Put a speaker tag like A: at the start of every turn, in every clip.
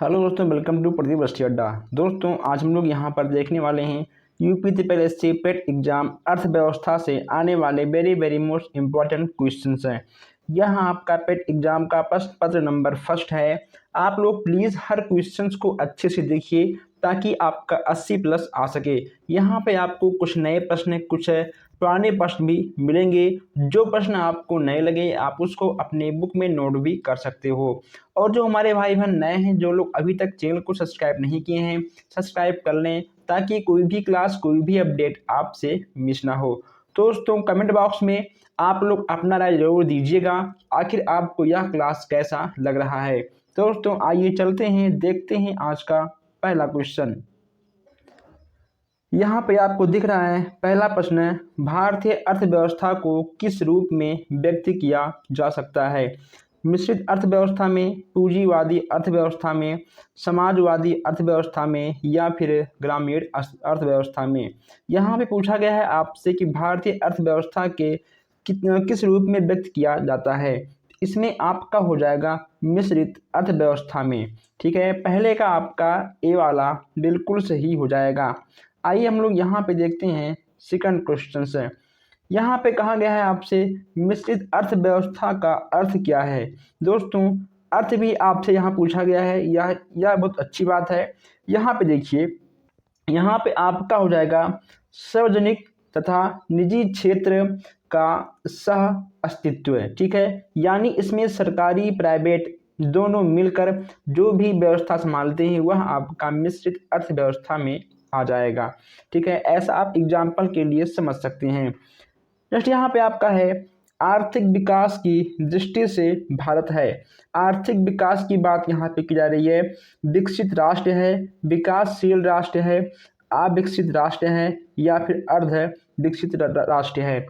A: Hello दोस्तों, welcome to Pradeep बस्ती अड्डा। दोस्तों, आज हम लोग यहाँ पर देखने वाले हैं यूपी TPSC पेट एग्जाम अर्थव्यवस्था से आने वाले वेरी मोस्ट इम्पॉर्टेंट क्वेश्चंस हैं। यह आपका पेट एग्जाम का प्रश्न पत्र नंबर फर्स्ट है। आप लोग प्लीज़ हर क्वेश्चंस को अच्छे से देखिए ताकि आपका 80+ आ सके। यहाँ पे आपको कुछ नए प्रश्न, कुछ पुराने प्रश्न भी मिलेंगे। जो प्रश्न आपको नए लगे आप उसको अपने बुक में नोट भी कर सकते हो। और जो हमारे भाई बहन नए हैं, जो लोग अभी तक चैनल को सब्सक्राइब नहीं किए हैं, सब्सक्राइब कर लें ताकि कोई भी क्लास, कोई भी अपडेट आपसे मिस ना हो। दोस्तों, कमेंट बॉक्स में आप लोग अपना राय जरूर दीजिएगा, आखिर आपको यह क्लास कैसा लग रहा है। दोस्तों, आइए चलते हैं, देखते हैं आज का पहला क्वेश्चन। यहाँ पे आपको दिख रहा है पहला प्रश्न, भारतीय अर्थव्यवस्था को किस रूप में व्यक्त किया जा सकता है? मिश्रित अर्थव्यवस्था में, पूंजीवादी अर्थव्यवस्था में, समाजवादी अर्थव्यवस्था में या फिर ग्रामीण अर्थव्यवस्था में। यहाँ पे पूछा गया है आपसे कि भारतीय अर्थव्यवस्था के किस रूप में व्यक्त किया जाता है। इसमें आपका हो जाएगा मिश्रित अर्थव्यवस्था में। ठीक है, पहले का आपका ए वाला बिल्कुल सही हो जाएगा। आइए हम लोग यहाँ पे देखते हैं सेकंड क्वेश्चन से। यहाँ पे कहा गया है आपसे मिश्रित अर्थव्यवस्था का अर्थ क्या है। दोस्तों, अर्थ भी आपसे यहाँ पूछा गया है, यह बहुत अच्छी बात है। यहाँ पे देखिए, यहाँ पे आपका हो जाएगा सार्वजनिक तथा निजी क्षेत्र का सह अस्तित्व। ठीक है, यानी इसमें सरकारी प्राइवेट दोनों मिलकर जो भी व्यवस्था संभालते हैं वह आपका मिश्रित अर्थव्यवस्था में आ जाएगा। ठीक है, ऐसा आप एग्जाम्पल के लिए समझ सकते हैं। नेक्स्ट यहाँ पे आपका है आर्थिक विकास की दृष्टि से भारत है। आर्थिक विकास की बात यहाँ पे की जा रही है। विकसित राष्ट्र है, विकासशील राष्ट्र है, अविकसित राष्ट्र है या फिर अर्ध विकसित राष्ट्र है।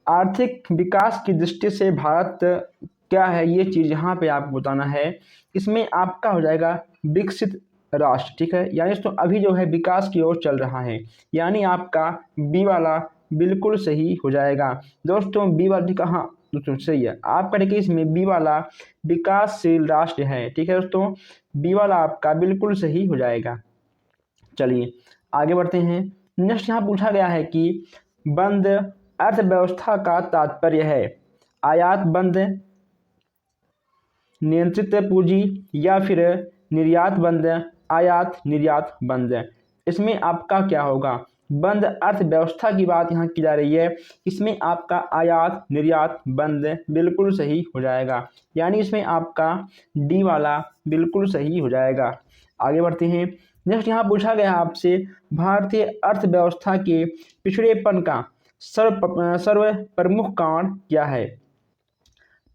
A: आर्थिक विकास की दृष्टि से भारत क्या है, ये चीज़ यहाँ पे आपको बताना है। इसमें आपका हो जाएगा विकसित राष्ट्र। ठीक है, यानी तो अभी जो है विकास की ओर चल रहा है, यानी आपका बी वाला बिल्कुल सही हो जाएगा। दोस्तों, बी वाला कहाँ दोस्तों सही है आपका। देखिए, इसमें बी वाला विकासशील राष्ट्र है। ठीक है दोस्तों, बी वाला आपका बिल्कुल सही हो जाएगा। चलिए आगे बढ़ते हैं। नेक्स्ट यहाँ पूछा गया है कि बंद अर्थव्यवस्था का तात्पर्य है आयात बंद, नियंत्रित पूंजी या फिर निर्यात बंद, आयात निर्यात बंद। इसमें आपका क्या होगा? बंद अर्थव्यवस्था की बात यहाँ की जा रही है। इसमें आपका आयात निर्यात बंद बिल्कुल सही हो जाएगा, यानी इसमें आपका डी वाला बिल्कुल सही हो जाएगा। आगे बढ़ते हैं। नेक्स्ट यहाँ पूछा गया आपसे भारतीय अर्थव्यवस्था के पिछड़ेपन का सर्व प्रमुख कारण क्या है?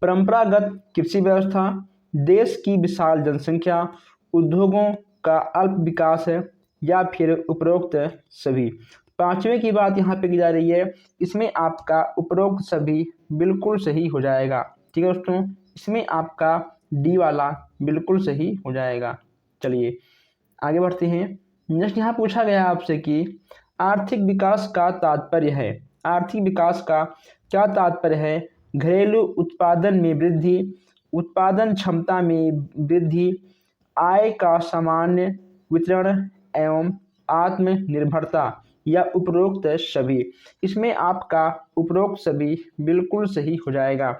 A: परंपरागत कृषि व्यवस्था, देश की विशाल जनसंख्या, उद्योगों का अल्प विकास है या फिर उपरोक्त सभी। पांचवें की बात यहाँ पे की जा रही है। इसमें आपका उपरोक्त सभी बिल्कुल सही हो जाएगा। ठीक है दोस्तों, इसमें आपका डी वाला बिल्कुल सही हो जाएगा। चलिए आगे बढ़ते हैं। नेक्स्ट यहाँ पूछा गया आपसे कि आर्थिक विकास का तात्पर्य है। आर्थिक विकास का क्या तात्पर्य है? घरेलू उत्पादन में वृद्धि, उत्पादन क्षमता में वृद्धि, आय का सामान्य वितरण एवं आत्मनिर्भरता या उपरोक्त सभी। इसमें आपका उपरोक्त सभी बिल्कुल सही हो जाएगा।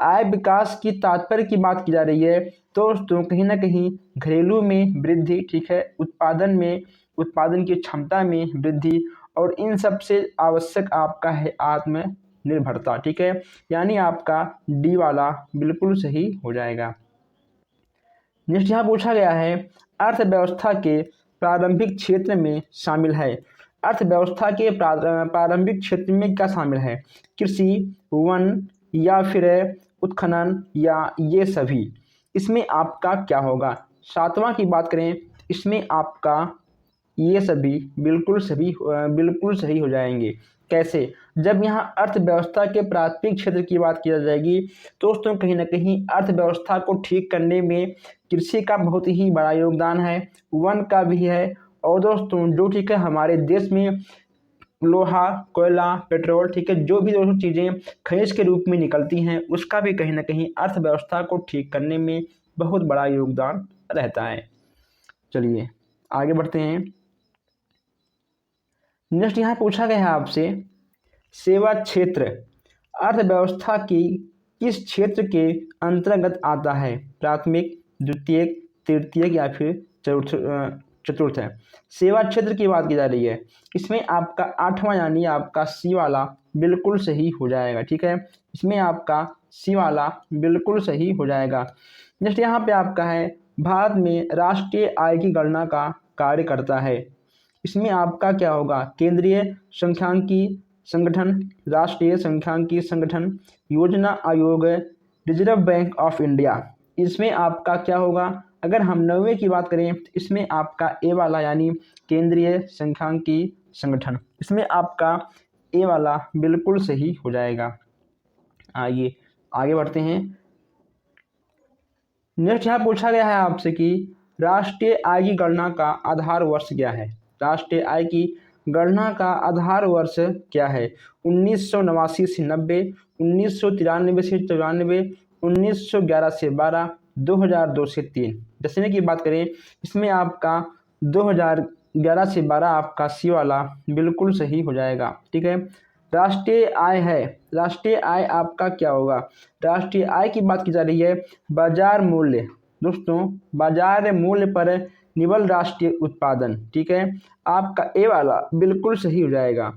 A: आय विकास की तात्पर्य की बात की जा रही है दोस्तों, कहीं ना कहीं घरेलू में वृद्धि। ठीक है, उत्पादन में, उत्पादन की क्षमता में वृद्धि, और इन सब से आवश्यक आपका है आत्मनिर्भरता। ठीक है, यानी आपका डी वाला बिल्कुल सही हो जाएगा। नेक्स्ट यहाँ पूछा गया है अर्थव्यवस्था के प्रारंभिक क्षेत्र में शामिल है। अर्थव्यवस्था के प्रारंभिक क्षेत्र में क्या शामिल है? कृषि, वन या फिर उत्खनन या ये सभी। इसमें आपका क्या होगा? सातवां की बात करें, इसमें आपका ये सभी बिल्कुल सही हो जाएंगे। कैसे? जब यहाँ अर्थव्यवस्था के प्राथमिक क्षेत्र की बात की जाएगी दोस्तों, कहीं ना कहीं अर्थव्यवस्था को ठीक करने में कृषि का बहुत ही बड़ा योगदान है, वन का भी है, और दोस्तों जो ठीक है हमारे देश में लोहा, कोयला, पेट्रोल, ठीक है, जो भी दोस्तों चीज़ें खनिज के रूप में निकलती हैं उसका भी कहीं ना कहीं अर्थव्यवस्था को ठीक करने में बहुत बड़ा योगदान रहता है। चलिए आगे बढ़ते हैं। नेक्स्ट यहाँ पूछा गया है आपसे, सेवा क्षेत्र अर्थव्यवस्था की किस क्षेत्र के अंतर्गत आता है? प्राथमिक, द्वितीयक, तृतीयक या फिर चतुर्थ है। सेवा क्षेत्र की बात की जा रही है, इसमें आपका 8वां यानी आपका सी वाला बिल्कुल सही हो जाएगा। ठीक है, इसमें आपका सी वाला बिल्कुल सही हो जाएगा। नेक्स्ट यहाँ पे आपका है, भारत में राष्ट्रीय आय की गणना का कार्य करता है। इसमें आपका क्या होगा? केंद्रीय सांख्यिकी संगठन, राष्ट्रीय सांख्यिकी संगठन, योजना आयोग, रिजर्व बैंक ऑफ इंडिया। इसमें आपका क्या होगा? अगर हम 9वें की बात करें तो इसमें आपका ए वाला यानी केंद्रीय सांख्यिकी संगठन, इसमें आपका ए वाला बिल्कुल सही हो जाएगा। आइए आगे बढ़ते हैं। नेक्स्ट यहाँ पूछा गया है आपसे कि राष्ट्रीय आय की गणना का आधार वर्ष क्या है? राष्ट्रीय आय की गणना का आधार वर्ष क्या है? 1989 से 90, 1993 से 94, 1911 से 12, 2002 से 3। 10वें की बात करें, इसमें आपका 2011 से 12 आपका सी वाला बिल्कुल सही हो जाएगा। ठीक है, राष्ट्रीय आय है, राष्ट्रीय आय आपका क्या होगा? राष्ट्रीय आय की बात की जा रही है, बाजार मूल्य दोस्तों, बाजार मूल्य पर निवल राष्ट्रीय उत्पादन। ठीक है, आपका ए वाला बिल्कुल सही हो जाएगा।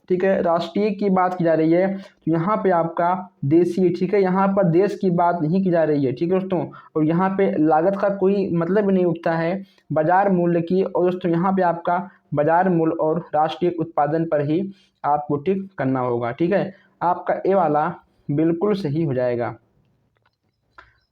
A: ठीक है, राष्ट्रीय की बात की जा रही है तो यहाँ पे आपका देशी। ठीक है, यहाँ पर देश की बात नहीं की जा रही है। ठीक है दोस्तों, और यहाँ पे लागत का कोई मतलब नहीं उठता है, बाजार मूल्य की। और दोस्तों यहाँ पे आपका बाजार मूल्य और राष्ट्रीय उत्पादन पर ही आपको टिक करना होगा। ठीक है, आपका ए वाला बिल्कुल सही हो जाएगा।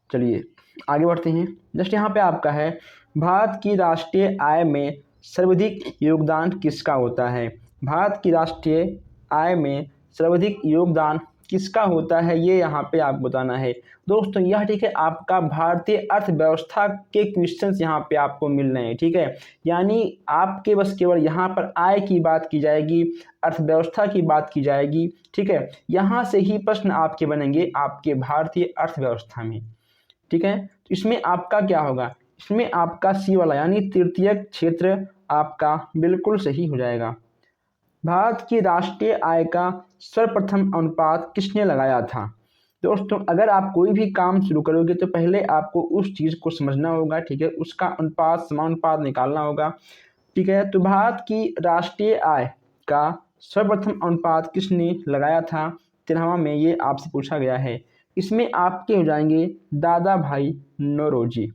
A: चलिए आगे बढ़ते हैं। जस्ट यहाँ पे आपका है, भारत की राष्ट्रीय आय में सर्वाधिक योगदान किसका होता है? भारत की राष्ट्रीय आय में सर्वाधिक योगदान किसका होता है, ये यहाँ पे आप बताना है दोस्तों। यह ठीक है, आपका भारतीय अर्थव्यवस्था के क्वेश्चंस यहाँ पे आपको मिल रहे हैं। ठीक है, यानी आपके बस केवल यहाँ पर आय की बात की जाएगी, अर्थव्यवस्था की बात की जाएगी। ठीक है, यहाँ से ही प्रश्न आपके बनेंगे आपके भारतीय अर्थव्यवस्था में। ठीक है, तो इसमें आपका क्या होगा? इसमें आपका सी वाला यानी तृतीयक क्षेत्र आपका बिल्कुल सही हो जाएगा। भारत की राष्ट्रीय आय का सर्वप्रथम अनुपात किसने लगाया था? दोस्तों अगर आप कोई भी काम शुरू करोगे तो पहले आपको उस चीज़ को समझना होगा। ठीक है, उसका अनुपात समानुपात निकालना होगा। ठीक है, तो भारत की राष्ट्रीय आय का सर्वप्रथम अनुपात किसने लगाया था? 13वां में ये आपसे पूछा गया है। इसमें आपके हो जाएंगे दादा भाई नौरोजी।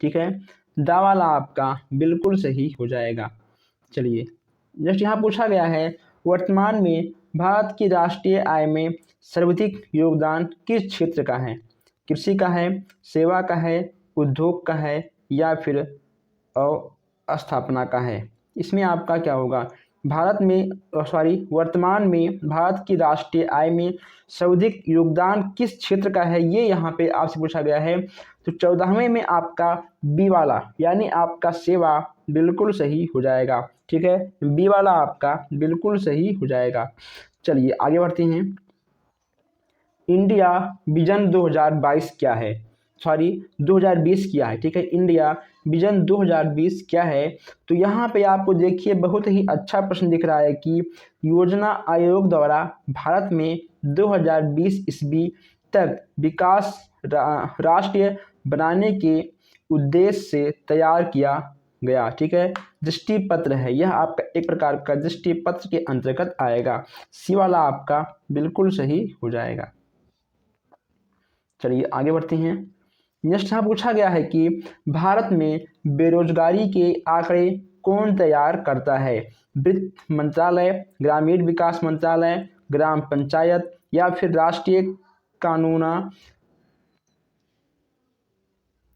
A: ठीक है, दा वाला आपका बिल्कुल सही हो जाएगा। चलिए नेक्स्ट यहाँ पूछा गया है, वर्तमान में भारत की राष्ट्रीय आय में सर्वाधिक योगदान किस क्षेत्र का है? कृषि का है, सेवा का है, उद्योग का है या फिर अस्थापना का है? इसमें आपका क्या होगा? भारत में वर्तमान में भारत की राष्ट्रीय आय में सर्वाधिक योगदान किस क्षेत्र का है, ये यहाँ पे आपसे पूछा गया है। तो 14वें में आपका बी वाला यानी आपका सेवा बिल्कुल सही हो जाएगा। ठीक है, बी वाला आपका बिल्कुल सही हो जाएगा। चलिए आगे बढ़ते हैं। इंडिया विजन 2022 क्या है? 2020 क्या है? ठीक है, इंडिया विजन 2020 क्या है? तो यहाँ पे आपको देखिए बहुत ही अच्छा प्रश्न दिख रहा है कि योजना आयोग द्वारा भारत में 2020 ईस्वी तक विकास राष्ट्रीय बनाने के उद्देश्य से तैयार किया गया। ठीक है, दृष्टि पत्र है, यह आपका एक प्रकार का दृष्टि पत्र के अंतर्गत आएगा। सी वाला आपका बिल्कुल सही हो जाएगा। चलिए आगे बढ़ते हैं। नेक्स्ट यहाँ पूछा गया है कि भारत में बेरोजगारी के आंकड़े कौन तैयार करता है? वित्त मंत्रालय, ग्रामीण विकास मंत्रालय, ग्राम पंचायत या फिर राष्ट्रीय कानून?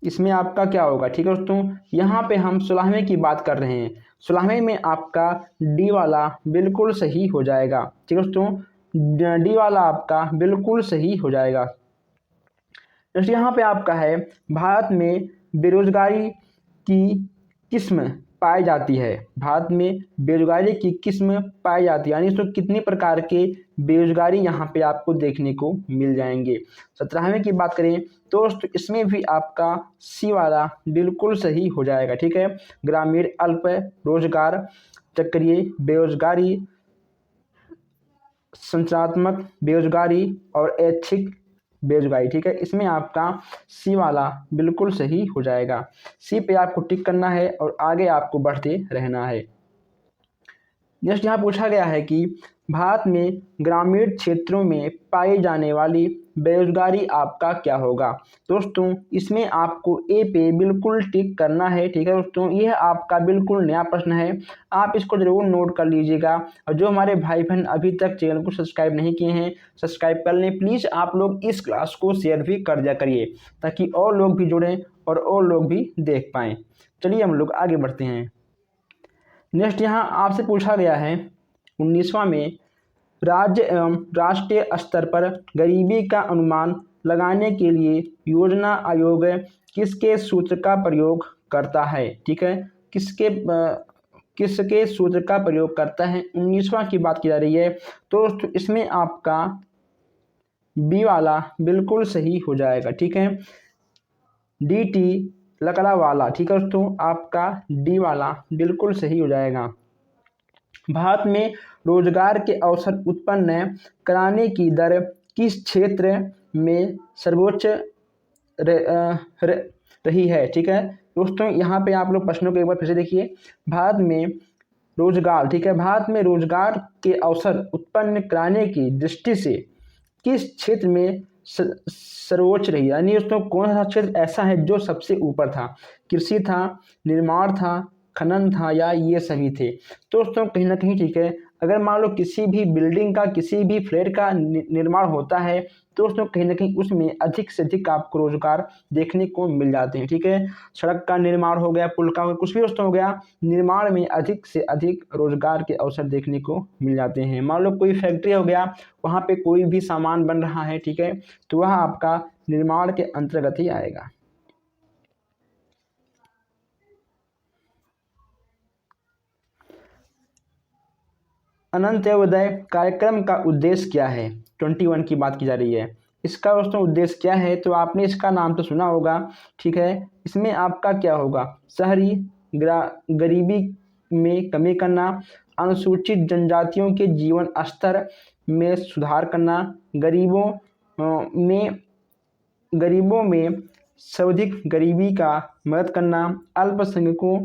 A: इसमें आपका क्या होगा? ठीक है दोस्तों, यहाँ पे हम 16वें की बात कर रहे हैं। 16वें में आपका डी वाला बिल्कुल सही हो जाएगा। ठीक है दोस्तों, डी वाला आपका बिल्कुल सही हो जाएगा। जैसे यहाँ पे आपका है, भारत में बेरोजगारी की किस्म पाई जाती है? भारत में बेरोजगारी की किस्म पाई जाती है, यानी इसमें कितनी प्रकार के बेरोजगारी यहाँ पे आपको देखने को मिल जाएंगे। 17वें की बात करें तो दोस्तों इसमें भी आपका सी वाला बिल्कुल सही हो जाएगा। ठीक है, ग्रामीण अल्प रोजगार, चक्रीय बेरोजगारी, संचारात्मक बेरोजगारी और ऐच्छिक बेरोजगारी। ठीक है, इसमें आपका सी वाला बिल्कुल सही हो जाएगा। सी पे आपको टिक करना है और आगे आपको बढ़ते रहना है। नेक्स्ट यहाँ पूछा गया है कि भारत में ग्रामीण क्षेत्रों में पाई जाने वाली बेरोजगारी आपका क्या होगा? दोस्तों इसमें आपको ए पे बिल्कुल टिक करना है। ठीक है दोस्तों, यह आपका बिल्कुल नया प्रश्न है, आप इसको जरूर नोट कर लीजिएगा। और जो हमारे भाई बहन अभी तक चैनल को सब्सक्राइब नहीं किए हैं, सब्सक्राइब कर लें प्लीज़। आप लोग इस क्लास को शेयर भी कर दिया करिए ताकि और लोग भी जुड़ें और लोग भी देख पाएँ। चलिए हम लोग आगे बढ़ते हैं। नेक्स्ट यहाँ आपसे पूछा गया है 19वां में, राज्य एवं राष्ट्रीय स्तर पर गरीबी का अनुमान लगाने के लिए योजना आयोग किसके सूत्र का प्रयोग करता है? ठीक है, किसके सूत्र का प्रयोग करता है? 19वां की बात की जा रही है तो इसमें आपका बी वाला बिल्कुल सही हो जाएगा। ठीक है, DT लकड़ा वाला। ठीक है दोस्तों, आपका डी वाला बिल्कुल सही हो जाएगा। भारत में रोजगार के अवसर उत्पन्न कराने की दर किस क्षेत्र में सर्वोच्च रही है? ठीक है दोस्तों, यहाँ पे आप लोग प्रश्नों को एक बार फिर से देखिए। भारत में रोजगार, ठीक है, भारत में रोजगार के अवसर उत्पन्न कराने की दृष्टि से किस क्षेत्र में सर्वोच्च रही, यानी दोस्तों कौन सा क्षेत्र ऐसा है जो सबसे ऊपर था? कृषि था, निर्माण था, खनन था या ये सभी थे? तो दोस्तों कहीं ना कहीं, ठीक है, अगर मान लो किसी भी बिल्डिंग का, किसी भी फ्लैट का निर्माण होता है तो दोस्तों कहीं ना कहीं उसमें अधिक से अधिक आपको रोजगार देखने को मिल जाते हैं। ठीक है, सड़क का निर्माण हो गया, पुल का हो गया, कुछ भी दोस्तों हो गया, निर्माण में अधिक से अधिक रोजगार के अवसर देखने को मिल जाते हैं। मान लो कोई फैक्ट्री हो गया, वहाँ पे कोई भी सामान बन रहा है, ठीक है, तो वह आपका निर्माण के अंतर्गत ही आएगा। अंत्योदय कार्यक्रम का उद्देश्य क्या है? 21 की बात की जा रही है। इसका दोस्तों उद्देश्य क्या है? तो आपने इसका नाम तो सुना होगा। ठीक है, इसमें आपका क्या होगा? शहरी गरीबी में कमी करना, अनुसूचित जनजातियों के जीवन स्तर में सुधार करना, गरीबों में सर्वाधिक गरीबी का मदद करना, अल्पसंख्यकों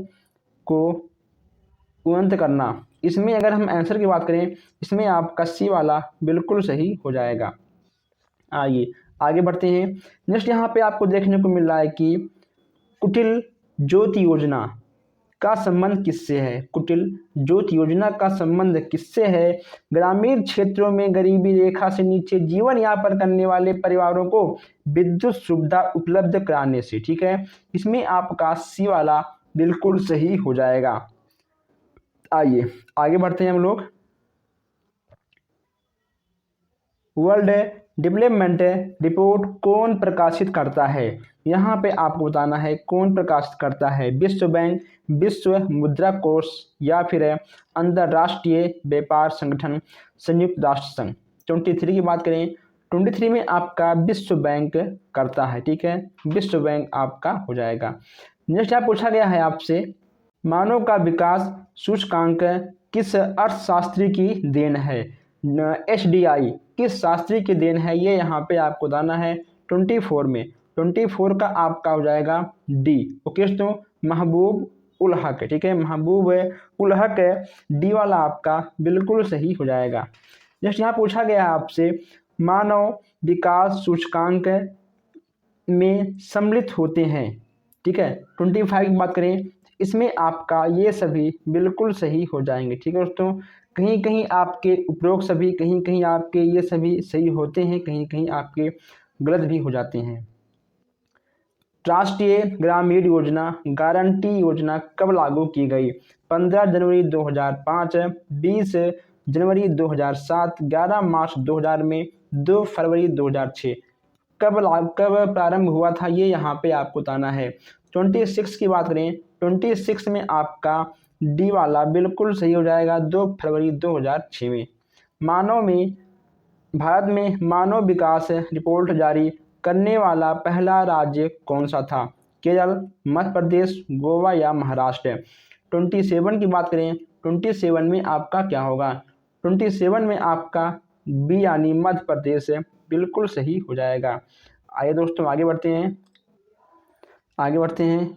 A: को उन्नत करना। इसमें अगर हम आंसर की बात करें, इसमें आपका सी वाला बिल्कुल सही हो जाएगा। आइए आगे बढ़ते हैं। नेक्स्ट यहाँ पे आपको देखने को मिल रहा है कि कुटिल ज्योति योजना का संबंध किससे है? कुटिल ज्योति योजना का संबंध किससे है? ग्रामीण क्षेत्रों में गरीबी रेखा से नीचे जीवन यापन करने वाले परिवारों को विद्युत सुविधा उपलब्ध कराने से। ठीक है, इसमें आपका सी वाला बिल्कुल सही हो जाएगा। आइए आगे बढ़ते हैं हम लोग। वर्ल्ड डेवलपमेंट रिपोर्ट कौन प्रकाशित करता है? यहाँ पे आपको बताना है कौन प्रकाशित करता है। विश्व बैंक, विश्व मुद्रा कोष या फिर अंतर्राष्ट्रीय व्यापार संगठन, संयुक्त राष्ट्र संघ। 23 की बात करें, 23 में आपका विश्व बैंक करता है। ठीक है, विश्व बैंक आपका हो जाएगा। नेक्स्ट यहाँ पूछा गया है आपसे, मानव का विकास सूचकांक किस अर्थशास्त्री की देन है? HDI किस शास्त्री की देन है? ये यहाँ पे आपको बताना है 24 में। 24 का आपका हो जाएगा डी। ओके दोस्तों, महबूब उल हक। ठीक है, महबूब उल हक, डी वाला आपका बिल्कुल सही हो जाएगा। नेक्स्ट यहाँ पूछा गया है आपसे, मानव विकास सूचकांक में सम्मिलित होते हैं। ठीक है, 25 की बात करें, इसमें आपका ये सभी बिल्कुल सही हो जाएंगे। ठीक है दोस्तों, कहीं कहीं आपके उपरोक्त सभी, कहीं कहीं आपके ये सभी सही होते हैं, कहीं कहीं आपके गलत भी हो जाते हैं। राष्ट्रीय ग्रामीण योजना गारंटी योजना कब लागू की गई? 15 जनवरी 2005, 20 जनवरी 2007, 11 मार्च 2000 में, 2 फरवरी 2006। कब प्रारंभ हुआ था ये यहाँ पे आपको बताना है। 26 की बात करें, 26 में आपका डी वाला बिल्कुल सही हो जाएगा, 2 फरवरी 2006 में। भारत में मानव विकास रिपोर्ट जारी करने वाला पहला राज्य कौन सा था? केरल, मध्य प्रदेश, गोवा या महाराष्ट्र? 27 की बात करें, 27 में आपका क्या होगा? 27 में आपका बी यानी मध्य प्रदेश बिल्कुल सही हो जाएगा। आइए दोस्तों आगे बढ़ते हैं।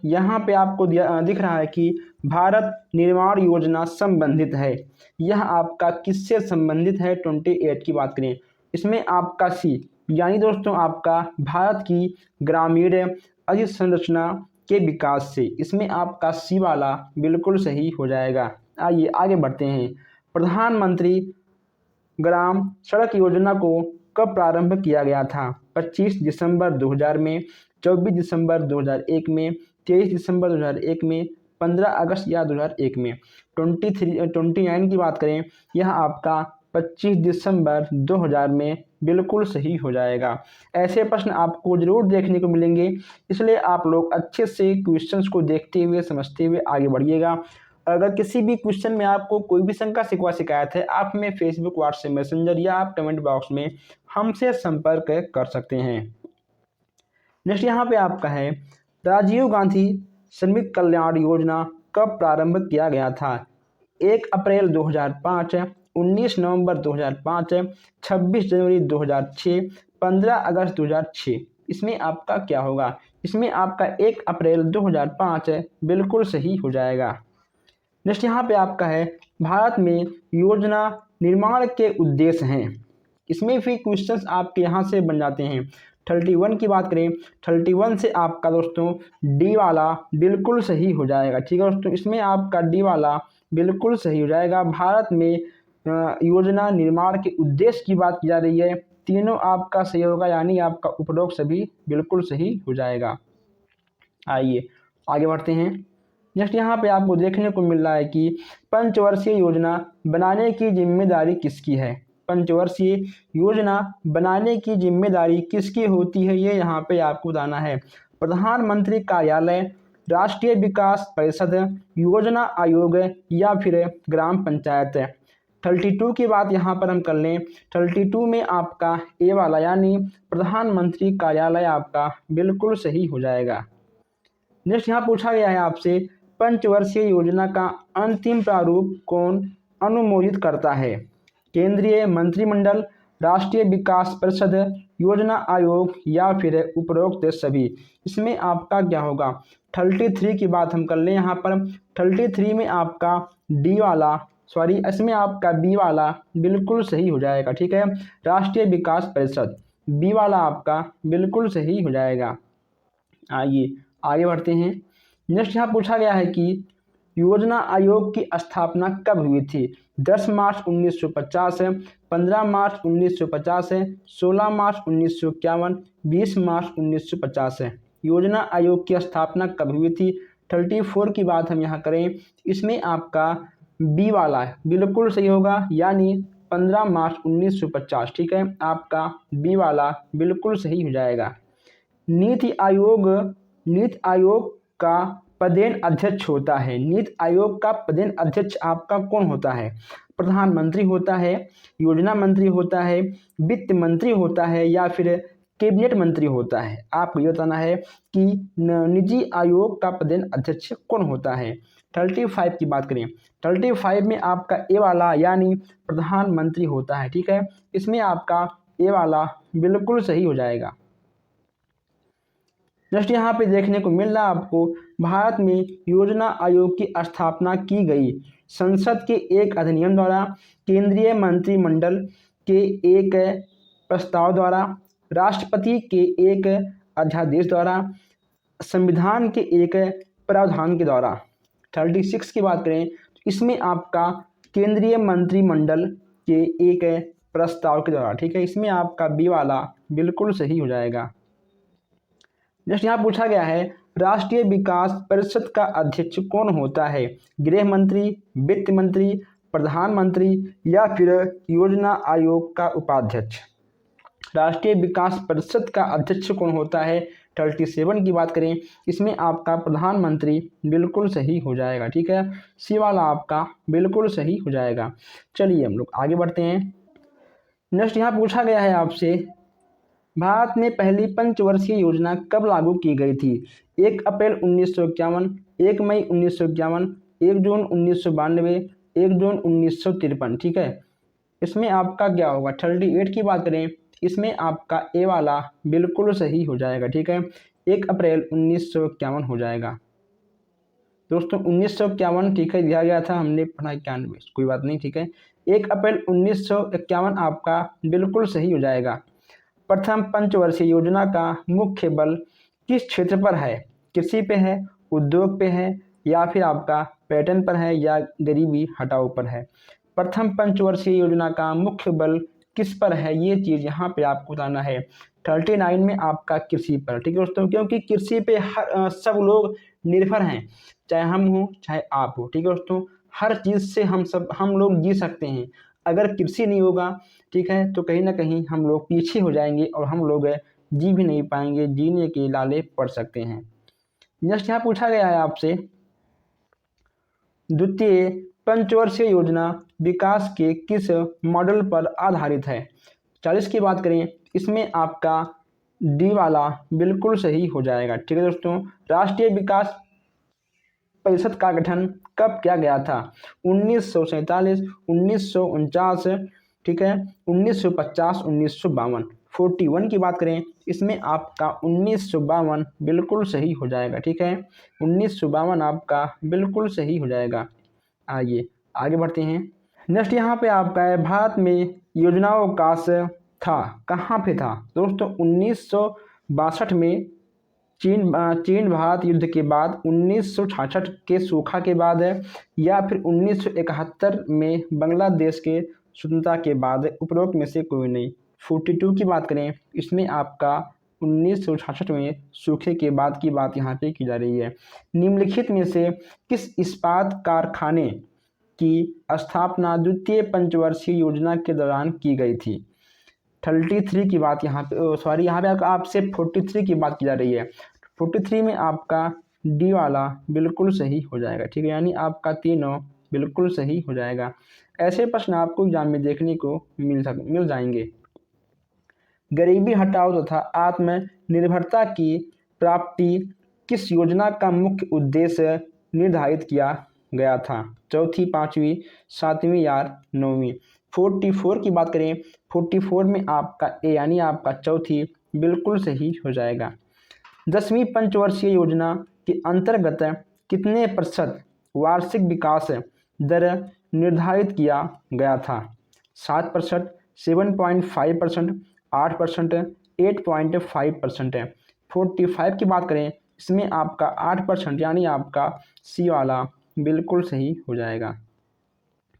A: यहाँ पे आपको दिख रहा है कि भारत निर्माण योजना संबंधित है। यह आपका किससे संबंधित है? 28 की बात करें, इसमें आपका सी यानी दोस्तों आपका भारत की ग्रामीण अधोसंरचना के विकास से, इसमें आपका सी वाला बिल्कुल सही हो जाएगा। आइए आगे बढ़ते हैं। प्रधानमंत्री ग्राम सड़क योजना को कब प्रारंभ किया गया था? 25 दिसंबर 2000 में, 24 दिसंबर 2001 में, 23 दिसंबर 2001 में, 15 अगस्त या 2001 में? 29 की बात करें, यह आपका 25 दिसंबर 2000 में बिल्कुल सही हो जाएगा। ऐसे प्रश्न आपको जरूर देखने को मिलेंगे, इसलिए आप लोग अच्छे से क्वेश्चंस को देखते हुए समझते हुए आगे बढ़िएगा। अगर किसी भी क्वेश्चन में आपको कोई भी शंका शिकवा शिकायत है, आप हमें फेसबुक, व्हाट्सएप मैसेंजर या आप कमेंट बॉक्स में हमसे संपर्क कर सकते हैं। नेक्स्ट यहाँ पे आपका है, राजीव गांधी श्रमिक कल्याण योजना कब प्रारंभ किया गया था? 1 अप्रैल 2005, 19 नवंबर 2005, 26 जनवरी 2006, 15 अगस्त 2006? इसमें आपका क्या होगा? इसमें आपका 1 अप्रैल 2005 बिल्कुल सही हो जाएगा। नेक्स्ट यहाँ पे आपका है, भारत में योजना निर्माण के उद्देश्य हैं। इसमें भी क्वेश्चंस आपके यहाँ से बन जाते हैं। 31 की बात करें, 31 से आपका दोस्तों डी वाला बिल्कुल सही हो जाएगा। ठीक है दोस्तों, इसमें आपका डी वाला बिल्कुल सही हो जाएगा। भारत में योजना निर्माण के उद्देश्य की बात की जा रही है, तीनों आपका सही होगा, यानी आपका उपरोक्त सभी बिल्कुल सही हो जाएगा। आइए आगे बढ़ते हैं। नेक्स्ट यहाँ पे आपको देखने को मिल रहा है कि पंचवर्षीय योजना बनाने की जिम्मेदारी किसकी है? पंचवर्षीय योजना बनाने की जिम्मेदारी किसकी होती है, ये यहाँ पे आपको बताना है। प्रधानमंत्री कार्यालय, राष्ट्रीय विकास परिषद, योजना आयोग या फिर ग्राम पंचायत? 32 की बात यहाँ पर हम कर लें, 32 में आपका ए वाला यानी प्रधानमंत्री कार्यालय आपका बिल्कुल सही हो जाएगा। नेक्स्ट यहाँ पूछा गया है आपसे, पंचवर्षीय योजना का अंतिम प्रारूप कौन अनुमोदित करता है? केंद्रीय मंत्रिमंडल, राष्ट्रीय विकास परिषद, योजना आयोग या फिर उपरोक्त सभी? इसमें आपका क्या होगा? 33 की बात हम कर लें यहाँ पर, 33 में आपका डी वाला इसमें आपका बी वाला बिल्कुल सही हो जाएगा। ठीक है, राष्ट्रीय विकास परिषद बी वाला आपका बिल्कुल सही हो जाएगा। आइए आगे बढ़ते हैं। नेक्स्ट यहाँ पूछा गया है कि योजना आयोग की स्थापना कब हुई थी? 10 मार्च 1950, 15 मार्च 1950, 16 मार्च 1951, 20 मार्च 1950? योजना आयोग की स्थापना कब हुई थी? 34 की बात हम यहाँ करें, इसमें आपका बी वाला बिल्कुल सही होगा, यानी 15 मार्च 1950। ठीक है, आपका बी वाला बिल्कुल सही हो जाएगा। नीति आयोग का पदेन अध्यक्ष होता है। नीति आयोग का पदेन अध्यक्ष आपका कौन होता है? प्रधानमंत्री होता है, योजना मंत्री होता है, वित्त मंत्री होता है या फिर कैबिनेट मंत्री होता है? आपको ये बताना है कि निजी आयोग का पदेन अध्यक्ष कौन होता है। 35 की बात करें, 35 में आपका ए वाला यानी प्रधानमंत्री होता है। ठीक है, इसमें आपका ए वाला बिल्कुल सही हो जाएगा। नेक्स्ट यहाँ पे देखने को मिल रहा है आपको, भारत में योजना आयोग की स्थापना की गई संसद के एक अधिनियम द्वारा, केंद्रीय मंत्रिमंडल के एक प्रस्ताव द्वारा, राष्ट्रपति के एक अध्यादेश द्वारा, संविधान के एक प्रावधान के द्वारा? 36 की बात करें तो इसमें आपका केंद्रीय मंत्रिमंडल के एक प्रस्ताव के द्वारा। ठीक है, इसमें आपका बी वाला बिल्कुल सही हो जाएगा। नेक्स्ट यहाँ पूछा गया है, राष्ट्रीय विकास परिषद का अध्यक्ष कौन होता है? गृह मंत्री, वित्त मंत्री, प्रधानमंत्री या फिर योजना आयोग का उपाध्यक्ष? राष्ट्रीय विकास परिषद का अध्यक्ष कौन होता है? 37 की बात करें, इसमें आपका प्रधानमंत्री बिल्कुल सही हो जाएगा। ठीक है, सी वाला आपका बिल्कुल सही हो जाएगा। चलिए हम लोग आगे बढ़ते हैं। नेक्स्ट यहाँ पूछा गया है आपसे, भारत में पहली पंचवर्षीय योजना कब लागू की गई थी? 1 अप्रैल 1951, 1 मई 1951, 1 जून 1992, 1 जून 1953। ठीक है, इसमें आपका क्या होगा? 38 की बात करें, इसमें आपका ए वाला बिल्कुल सही हो जाएगा। ठीक है, 1 अप्रैल 1951 हो जाएगा। दोस्तों 1951 ठीक है दिया गया था, हमने पढ़ा 91, कोई बात नहीं। ठीक है, 1 अप्रैल 1951 आपका बिल्कुल सही हो जाएगा। प्रथम पंचवर्षीय योजना का मुख्य बल किस क्षेत्र पर है? कृषि पे है, उद्योग पे है, या फिर आपका पर्यटन पर है, या गरीबी हटाओ पर है? प्रथम पंचवर्षीय योजना का मुख्य बल किस पर है, ये चीज़ यहाँ पे आपको बताना है। 39 में आपका कृषि पर। ठीक है दोस्तों, क्योंकि कृषि पे हर सब लोग निर्भर हैं, चाहे हम हो चाहे आप हो। ठीक है दोस्तों, हर चीज़ से हम लोग जी सकते हैं। अगर कृषि नहीं होगा, ठीक है, तो कहीं ना कहीं हम लोग पीछे हो जाएंगे और हम लोग जी भी नहीं पाएंगे, जीने के लाले पड़ सकते हैं। नेक्स्ट यहाँ पूछा गया है आपसे, द्वितीय पंचवर्षीय योजना विकास के किस मॉडल पर आधारित है? 40 की बात करें, इसमें आपका डी वाला बिल्कुल सही हो जाएगा। ठीक है दोस्तों, राष्ट्रीय विकास परिषद का गठन कब किया गया था? 1947, 1949, ठीक है, 1950, 1952। 41 की बात करें, इसमें आपका 1952 बिल्कुल सही हो जाएगा। ठीक है, 1952 आपका बिल्कुल सही हो जाएगा। आइए आगे बढ़ते हैं। नेक्स्ट यहाँ पे आपका है, भारत में योजनाओं का था कहाँ पे था? दोस्तों 1962 में चीन भारत युद्ध के बाद, 1966 के सूखा के बाद है, या फिर 1971 में बांग्लादेश के स्वतंत्रता के बाद, उपरोक्त में से कोई नहीं। 42 की बात करें, इसमें आपका 1966 में सूखे के बाद की बात यहाँ पे की जा रही है। निम्नलिखित में से किस इस्पात कारखाने की स्थापना द्वितीय पंचवर्षीय योजना के दौरान की गई थी? 33 की बात यहाँ पे, सॉरी यहाँ पे आपसे 43 की बात की जा रही है। 43 में आपका डी वाला बिल्कुल सही हो जाएगा। ठीक है, यानी आपका तीनों बिल्कुल सही हो जाएगा। ऐसे प्रश्न आपको एग्जाम में देखने को मिल जाएंगे। गरीबी हटाओ तथा आत्मनिर्भरता की प्राप्ति किस योजना का मुख्य उद्देश्य निर्धारित किया गया था? चौथी, पाँचवीं, सातवीं या नौवीं? 44 की बात करें, 44 में आपका ए यानी आपका चौथी बिल्कुल सही हो जाएगा। 10वीं पंचवर्षीय योजना के अंतर्गत कितने प्रतिशत वार्षिक विकास दर निर्धारित किया गया था? 7%, 7.5%, 8%, 8.5%? 45 की बात करें, इसमें आपका 8% यानी आपका सी वाला बिल्कुल सही हो जाएगा।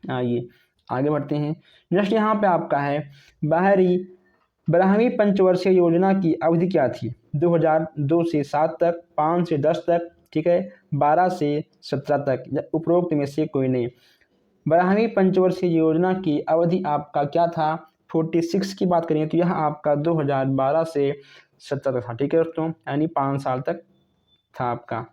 A: आइए आगे बढ़ते हैं। नेक्स्ट यहाँ पे आपका है, 12वीं पंचवर्षीय योजना की अवधि क्या थी? 2002 से 7 तक, 5 से 10 तक, ठीक है, 12 से 17 तक? उपरोक्त में से कोई नहीं। 12वीं पंचवर्षीय योजना की अवधि आपका क्या था? 46 की बात करें तो यह आपका 2012 से 17 तक था। ठीक है दोस्तों, यानी 5 साल तक था आपका।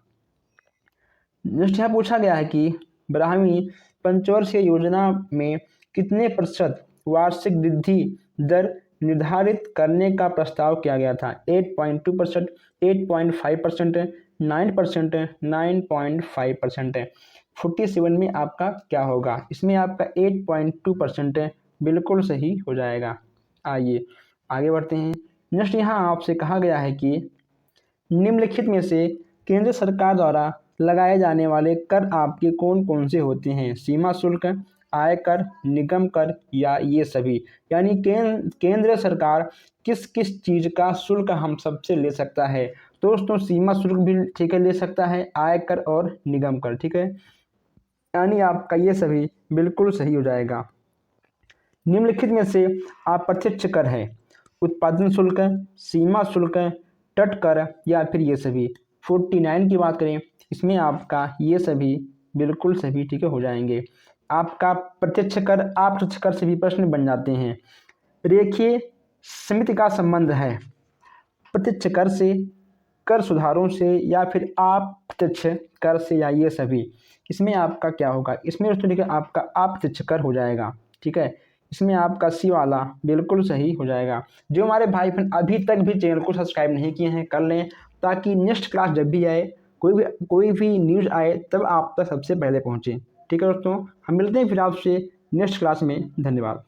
A: नेक्स्ट यहाँ पूछा गया है कि 12वीं पंचवर्षीय योजना में कितने प्रतिशत वार्षिक वृद्धि दर निर्धारित करने का प्रस्ताव किया गया था? 8.2%, 8.5%, 9%, 9.5%? 47 में आपका क्या होगा? इसमें आपका 8.2% बिल्कुल सही हो जाएगा। आइए आगे बढ़ते हैं। नेक्स्ट यहाँ आपसे कहा गया है कि निम्नलिखित में से केंद्र सरकार द्वारा लगाए जाने वाले कर आपके कौन कौन से होते हैं? सीमा शुल्क, आयकर, निगम कर, या ये सभी? यानी केंद्र सरकार किस किस चीज़ का शुल्क हम सबसे ले सकता है? दोस्तों सीमा शुल्क भी ठीक है ले सकता है, आयकर और निगम कर। ठीक है, यानी आपका ये सभी बिल्कुल सही हो जाएगा। निम्नलिखित में से अप्रत्यक्ष कर है? उत्पादन शुल्क, सीमा शुल्क, तट कर, या फिर ये सभी? 49 की बात करें, इसमें आपका ये सभी बिल्कुल सभी ठीक है हो जाएंगे। आपका प्रत्यक्ष कर, अप्रत्यक्ष कर से भी प्रश्न बन जाते हैं। रेखीय समिति का संबंध है प्रत्यक्ष कर से, कर सुधारों से या फिर अप्रत्यक्ष कर से या ये सभी। इसमें आपका क्या होगा, इसमें दोस्तों देखिए आपका अप्रत्यक्ष कर हो जाएगा। ठीक है, इसमें आपका सी वाला बिल्कुल सही हो जाएगा। जो हमारे भाई बहन अभी तक भी चैनल को सब्सक्राइब नहीं किए हैं कर लें, ताकि नेक्स्ट क्लास जब भी आए, कोई भी न्यूज़ आए तब आप तक सबसे पहले पहुँचे। ठीक है दोस्तों, हम मिलते हैं फिर आपसे नेक्स्ट क्लास में। धन्यवाद।